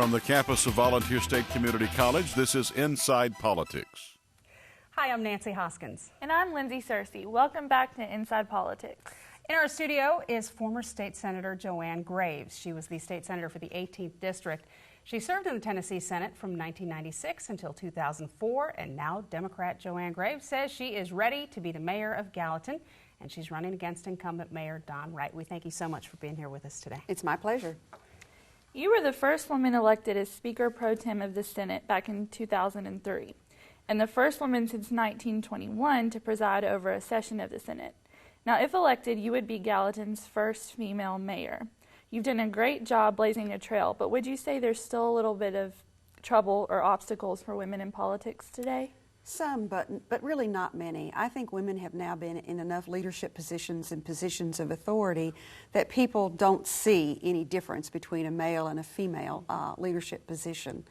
From the campus of Volunteer State Community College, this is Inside Politics. Hi, I'm Nancy Hoskins. And I'm Lindsay Searcy. Welcome back to Inside Politics. In our studio is former State Senator JoAnn Graves. She was the state senator for the 18th District. She served in the Tennessee Senate from 1996 until 2004, and now Democrat JoAnn Graves says she is ready to be the mayor of Gallatin, and she's running against incumbent Mayor Don Wright. We thank you so much for being here with us today. It's my pleasure. You were the first woman elected as Speaker Pro Tem of the Senate back in 2003, and the first woman since 1921 to preside over a session of the Senate. Now, if elected, you would be Gallatin's first female mayor. You've done a great job blazing a trail, but would you say there's still a little bit of trouble or obstacles for women in politics today? Some, but really not many. I think women have now been in enough leadership positions and positions of authority that people don't see any difference between a male and a female leadership position.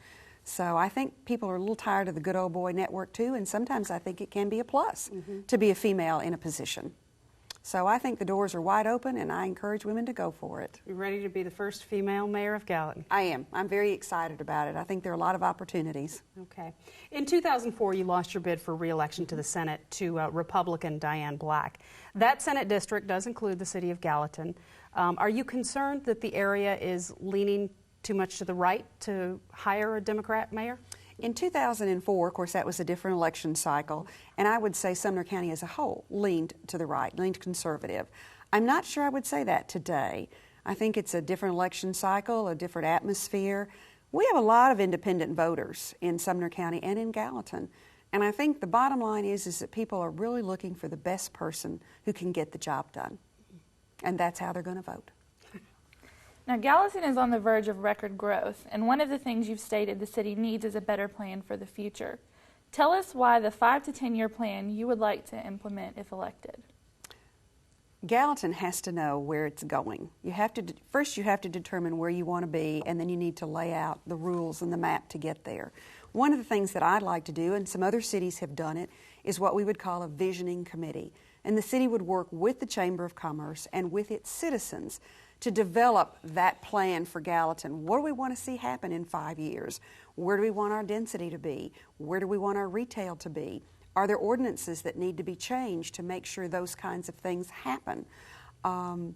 So I think people are a little tired of the good old boy network too, and sometimes I think it can be a plus to be a female in a position. So I think the doors are wide open, and I encourage women to go for it. You're ready to be the first female mayor of Gallatin? I am. I'm very excited about it. I think there are a lot of opportunities. Okay. In 2004, you lost your bid for re-election to the Senate to Republican Diane Black. That Senate district does include the city of Gallatin. Are you concerned that the area is leaning too much to the right to hire a Democrat mayor? In 2004, of course, that was a different election cycle, and I would say Sumner County as a whole leaned to the right, leaned conservative. I'm not sure I would say that today. I think it's a different election cycle, a different atmosphere. We have a lot of independent voters in Sumner County and in Gallatin, and I think the bottom line is that people are really looking for the best person who can get the job done, and that's how they're going to vote. Now, Gallatin is on the verge of record growth, and one of the things you've stated the city needs is a better plan for the future. Tell us why the 5 to 10 year plan you would like to implement if elected. Gallatin has to know where it's going. First you have to determine where you want to be, and then you need to lay out the rules and the map to get there. One of the things that I'd like to do, and some other cities have done it, is what we would call a visioning committee. And the city would work with the Chamber of Commerce and with its citizens to develop that plan for Gallatin. What do we want to see happen in 5 years? Where do we want our density to be? Where do we want our retail to be? Are there ordinances that need to be changed to make sure those kinds of things happen? I'm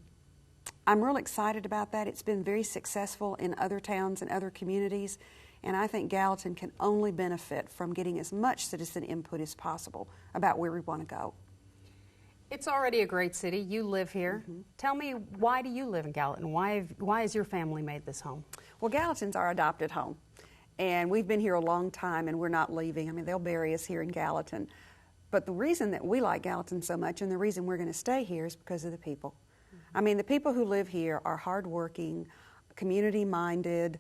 real excited about that. It's been very successful in other towns and other communities, and I think Gallatin can only benefit from getting as much citizen input as possible about where we want to go. It's already a great city. You live here. Tell me, why do you live in Gallatin? Why has your family made this home? Well, Gallatin's our adopted home, and we've been here a long time, and we're not leaving. I mean, they'll bury us here in Gallatin. But the reason that we like Gallatin so much, and the reason we're going to stay here, is because of the people. I mean, the people who live here are hardworking, community-minded,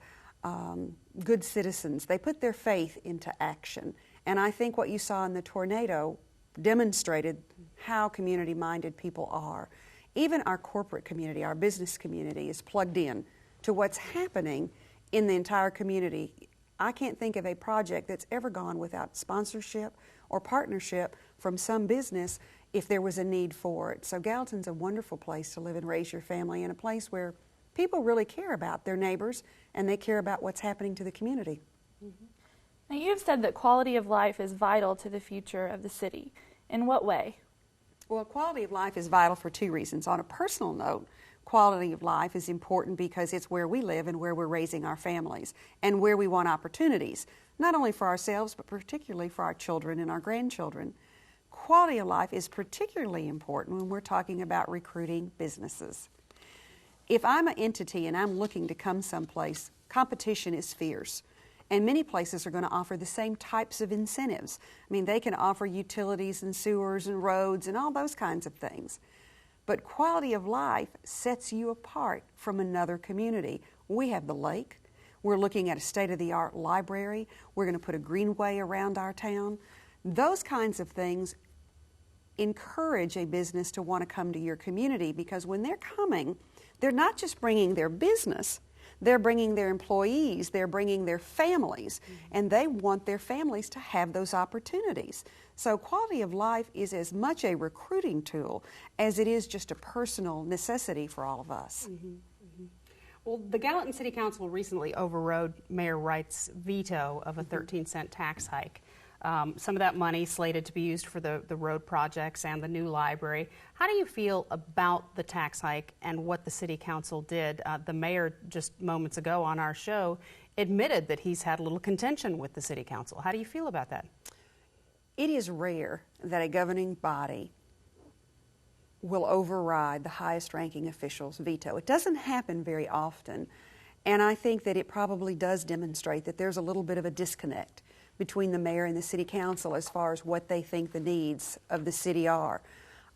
good citizens. They put their faith into action. And I think what you saw in the tornado demonstrated how community-minded people are. Even our corporate community, our business community, is plugged in to what's happening in the entire community. I can't think of a project that's ever gone without sponsorship or partnership from some business if there was a need for it. So Gallatin's a wonderful place to live and raise your family, and a place where people really care about their neighbors and they care about what's happening to the community. Now, you have said that quality of life is vital to the future of the city. In what way? Well, quality of life is vital for two reasons. On a personal note, quality of life is important because it's where we live and where we're raising our families and where we want opportunities, not only for ourselves, but particularly for our children and our grandchildren. Quality of life is particularly important when we're talking about recruiting businesses. If I'm an entity and I'm looking to come someplace, competition is fierce. And many places are going to offer the same types of incentives. I mean, they can offer utilities and sewers and roads and all those kinds of things. But quality of life sets you apart from another community. We have the lake. We're looking at a state-of-the-art library. We're going to put a greenway around our town. Those kinds of things encourage a business to want to come to your community, because when they're coming, they're not just bringing their business, they're bringing their employees, they're bringing their families, and they want their families to have those opportunities. So quality of life is as much a recruiting tool as it is just a personal necessity for all of us. Well, the Gallatin City Council recently overrode Mayor Wright's veto of a 13-cent tax hike. Some of that money slated to be used for the road projects and the new library. How do you feel about the tax hike and what the City Council did? The mayor just moments ago on our show admitted that he's had a little contention with the City Council. How do you feel about that? It is rare that a governing body will override the highest ranking official's veto. It doesn't happen very often, and I think that it probably does demonstrate that there's a little bit of a disconnect between the mayor and the City Council as far as what they think the needs of the city are.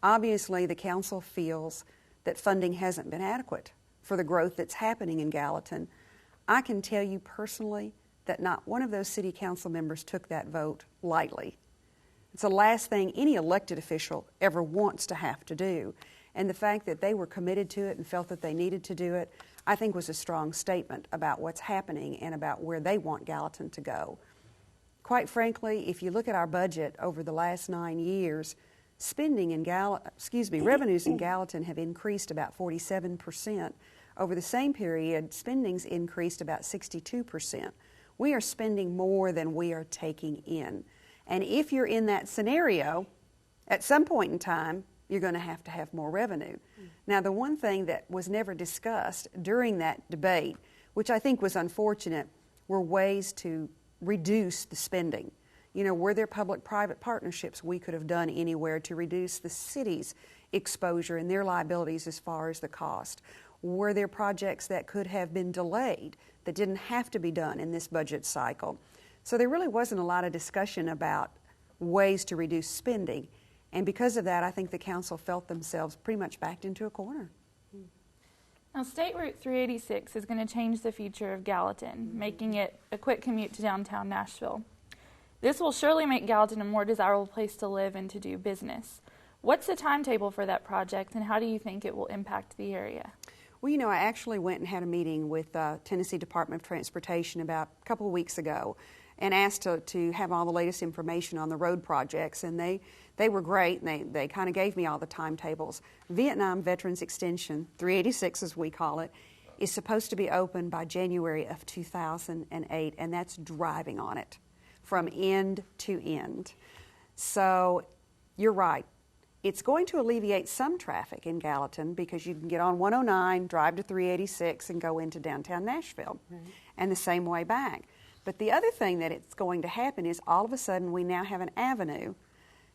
Obviously, the council feels that funding hasn't been adequate for the growth that's happening in Gallatin. I can tell you personally that not one of those City Council members took that vote lightly. It's the last thing any elected official ever wants to have to do. And the fact that they were committed to it and felt that they needed to do it, I think was a strong statement about what's happening and about where they want Gallatin to go. Quite frankly, if you look at our budget over the last 9 years, revenues in Gallatin have increased about 47%. Over the same period, spending's increased about 62%. We are spending more than we are taking in. And if you're in that scenario, at some point in time, you're going to have more revenue. Now, the one thing that was never discussed during that debate, which I think was unfortunate, were ways to reduce the spending. You know, were there public-private partnerships we could have done anywhere to reduce the city's exposure and their liabilities as far as the cost? Were there projects that could have been delayed that didn't have to be done in this budget cycle? So there really wasn't a lot of discussion about ways to reduce spending. And because of that, I think the council felt themselves pretty much backed into a corner. Now, State Route 386 is going to change the future of Gallatin, making it a quick commute to downtown Nashville. This will surely make Gallatin a more desirable place to live and to do business. What's the timetable for that project, and how do you think it will impact the area? Well, you know, I actually went and had a meeting with Tennessee Department of Transportation about a couple of weeks ago and asked to have all the latest information on the road projects, and they were great, and they kind of gave me all the timetables. Vietnam Veterans Extension, 386 as we call it, is supposed to be open by January of 2008, and that's driving on it from end to end. So you're right. It's going to alleviate some traffic in Gallatin because you can get on 109, drive to 386, and go into downtown Nashville, and the same way back. But the other thing that it's going to happen is all of a sudden we now have an avenue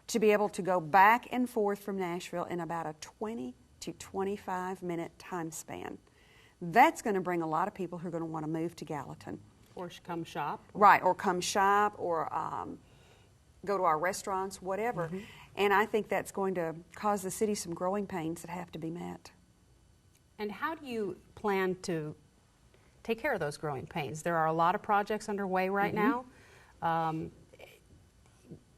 to be able to go back and forth from Nashville in about a 20 to 25 minute time span. That's going to bring a lot of people who are going to want to move to Gallatin. Or come shop. Right, or come shop, or go to our restaurants, whatever. And I think that's going to cause the city some growing pains that have to be met. And how do you plan to take care of those growing pains? There are a lot of projects underway right now.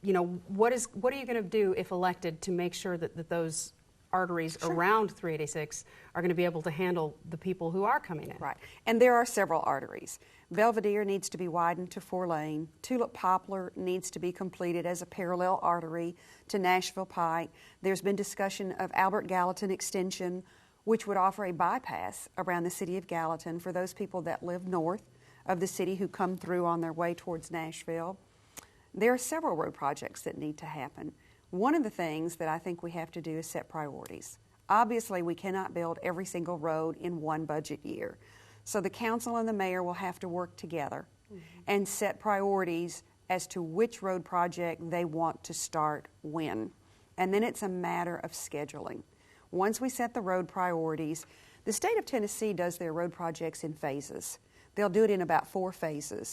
You know, what are you going to do if elected to make sure that those arteries around 386 are going to be able to handle the people who are coming in? Right, and there are several arteries. Belvedere needs to be widened to 4-lane. Tulip Poplar needs to be completed as a parallel artery to Nashville Pike. There's been discussion of Albert Gallatin Extension, which would offer a bypass around the city of Gallatin for those people that live north of the city who come through on their way towards Nashville. There are several road projects that need to happen. One of the things that I think we have to do is set priorities. Obviously, we cannot build every single road in one budget year. So the council and the mayor will have to work together and set priorities as to which road project they want to start when. And then it's a matter of scheduling. Once we set the road priorities, the state of Tennessee does their road projects in phases. They'll do it in about 4 phases.